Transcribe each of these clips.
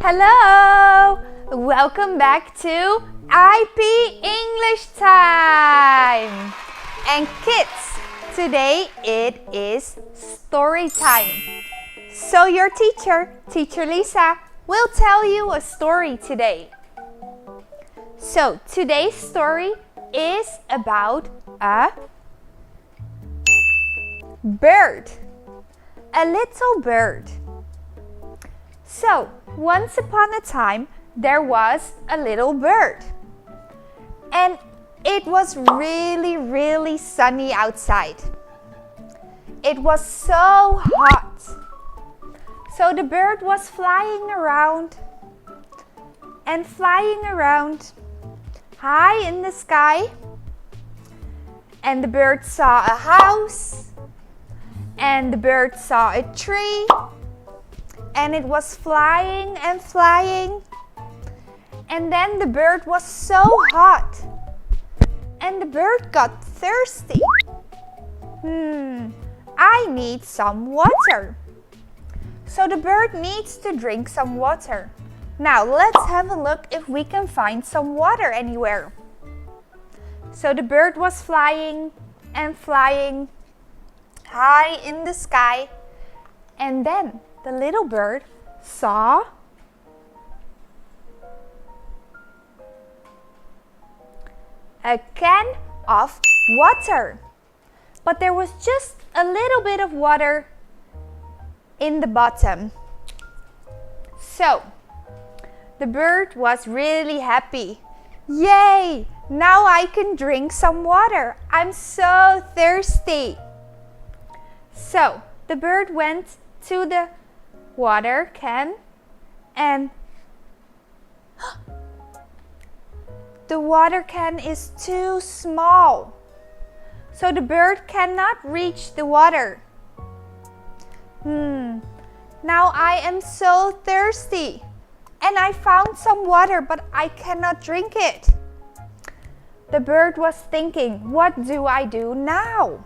Hello! Welcome back to IP English time! And kids, today it is story time. So your Teacher Lisa, will tell you a story today. So today's story is about a bird. A little bird. So, once upon a time, there was a little bird. And it was really sunny outside. It was so hot. So the bird was flying around and flying around high in the sky. And the bird saw a house. And the bird saw a tree. And it was flying and flying. And then the bird was so hot. And the bird got thirsty. I need some water. So the bird needs to drink some water. Now let's have a look if we can find some water anywhere. So the bird was flying and flying high in the sky. And then the little bird saw a can of water. But there was just a little bit of water in the bottom. So the bird was really happy. Yay! Now I can drink some water. I'm so thirsty. So the bird went to the water can and the water can is too small. So the bird cannot reach the water. Now I am so thirsty. And I found some water, but I cannot drink it. The bird was thinking, what do I do now?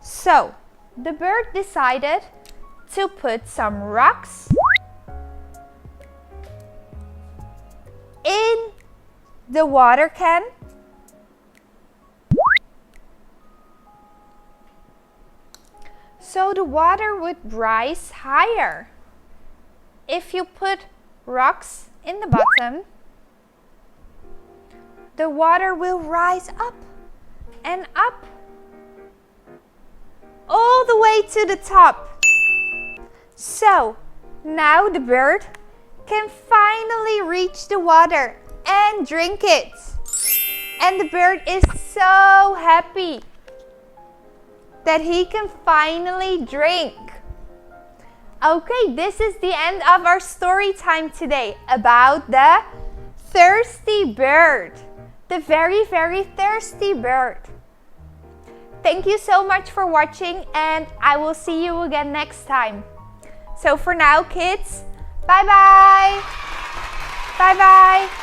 So the bird decided to put some rocks in the water can. So the water would rise higher. If you put rocks in the bottom, the water will rise up and up all the way to the top. So now the bird can finally reach the water and drink it. And the bird is so happy that he can finally drink. Okay, this is the end of our story time today about the thirsty bird. The very thirsty bird. Thank you so much for watching, and I will see you again next time. So for now, kids, bye-bye. Bye-bye.